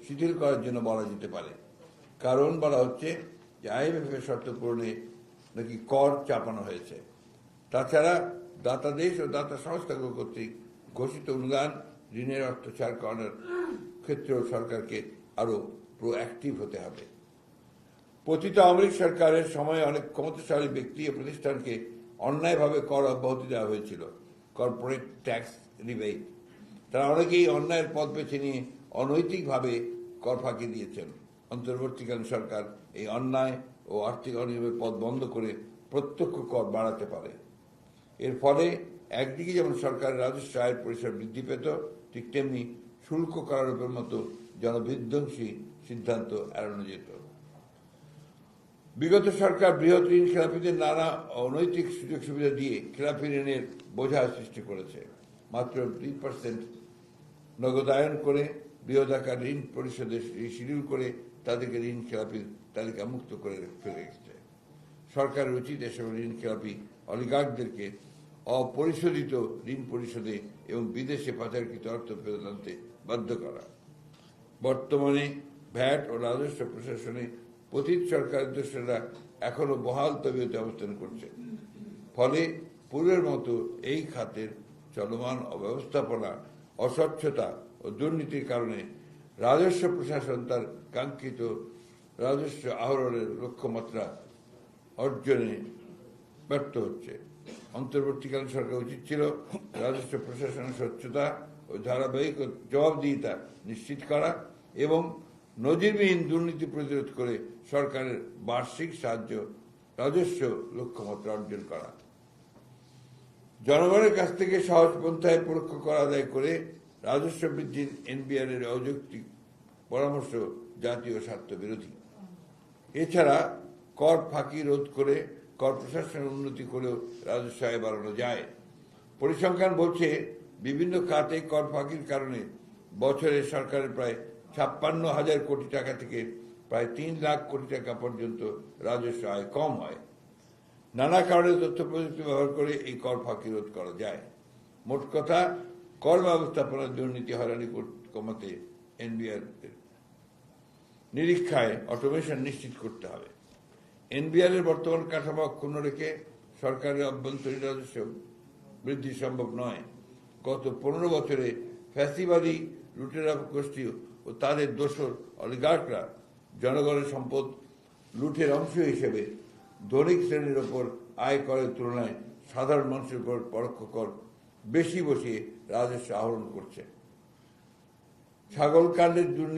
শিথিল করার জন্য বলা যেতে পারে। কারণ বলা হচ্ছে যে IMF এর শর্ত পূরণে নাকি কর চাপানো হয়েছে। তাছাড়া দাতা দেশ ও দাতা সংস্থাগুলো কর্তৃক ঘোষিত অনুদান ঋণের অর্থ ছাড় করানোর ক্ষেত্রেও সরকারকে আরো প্রোঅ্যাক্টিভ হতে হবে। পতিত আওয়ামী লীগ সরকারের সময় অনেক ক্ষমতাশালী ব্যক্তি ও প্রতিষ্ঠানকে অন্যায়ভাবে কর অব্যাহতি দেওয়া হয়েছিল, কর্পোরেট ট্যাক্স রিবেট। তারা অনেকেই অন্যায়ের পথ বেছে নিয়ে অনৈতিকভাবে কর ফাঁকি দিয়েছেন। অন্তর্বর্তীকালীন সরকার এই অন্যায় ও আর্থিক অনিয়মের পথ বন্ধ করে প্রত্যক্ষ কর বাড়াতে পারে। এর ফলে একদিকে যেমন সরকারের রাজস্ব আয়ের পরিসর বৃদ্ধি পেত, ঠিক তেমনি শুল্ক কারারোপের মতো জনবিধ্বংসী সিদ্ধান্ত এড়ানো যেত। বিগত সরকার বৃহৎ ঋণ খেলাপিদের নানা অনৈতিক সুযোগ সুবিধা দিয়ে খেলাপি ঋণের বোঝা সৃষ্টি করেছে। মাত্র 2% নগদায়ন করে বৃহদাকার ঋণ পরিশোধের শিডিউল করে তাদেরকে ঋণ খেলাপির তালিকা মুক্ত করে ফেলে রেখেছে। সরকারের উচিত এসব ঋণ খেলাপি অলিগার্কদেরকে অপরিশোধিত ঋণ পরিশোধে এবং বিদেশে পাচারকৃত অর্থ ফেরত আনতে বাধ্য করা। বর্তমানে ভ্যাট ও রাজস্ব প্রশাসনে পতিত সরকারের দোষরা এখনো বহাল তবিয়তে অবস্থান করছে। ফলে পূর্বের মতো এই খাতের চলমান অব্যবস্থাপনা, অস্বচ্ছতা ও দুর্নীতির কারণে রাজস্ব প্রশাসন তার কাঙ্ক্ষিত রাজস্ব আহরণের লক্ষ্যমাত্রা অর্জনে ব্যর্থ হচ্ছে। অন্তর্বর্তীকালীন সরকার উচিত ছিল রাজস্ব প্রশাসনের স্বচ্ছতা ও ধারাবাহিক জবাবদিহিতা নিশ্চিত করা এবং নজিরবিহীন দুর্নীতি প্রতিরোধ করে সরকারের বার্ষিক সাহায্য রাজস্ব লক্ষ্যমাত্রা অর্জন করা। জনগণের কাছ থেকে সহজ পন্থায় পরোক্ষ কর আদায় করে রাজস্ব বৃদ্ধির NBR এর অযৌক্তিক পরামর্শ জাতীয় স্বার্থ বিরোধী। এছাড়া কর ফাঁকি রোধ করে কর প্রশাসনের উন্নতি করেও রাজস্ব আয় বাড়ানো যায়। পরিসংখ্যান বলছে বিভিন্ন খাতে কর ফাঁকির কারণে বছরে সরকারের প্রায় 56,000 কোটি টাকা থেকে প্রায় 3 লাখ কোটি টাকা পর্যন্ত রাজস্ব আয় কম হয়। নানা কারণে তথ্য প্রযুক্তি ব্যবহার করে এই কর ফাঁকি রোধ করা যায়। মোট কথা, কর ব্যবস্থাপনার দুর্নীতি হয়রানি কমাতে NBR নিরীক্ষায় অটোমেশন নিশ্চিত করতে হবে। NBR এর বর্তমান কাঠামো অক্ষুণ্ণ রেখে সরকারের অভ্যন্তরীণ রাজস্ব বৃদ্ধি সম্ভব নয়। গত 15 বছরে ফ্যাসিবাদী লুটেরা গোষ্ঠী ও তাদের দোসর অলিগার্করা জনগণের সম্পদ লুটের অংশ হিসেবে ধনিক শ্রেণীর ওপর আয় করের তুলনায় সাধারণ মানুষের উপর পরোক্ষ কর বেশি বসিয়ে রাজস্ব আহরণ করছে। ছাগল কাণ্ডের দুর্নীতি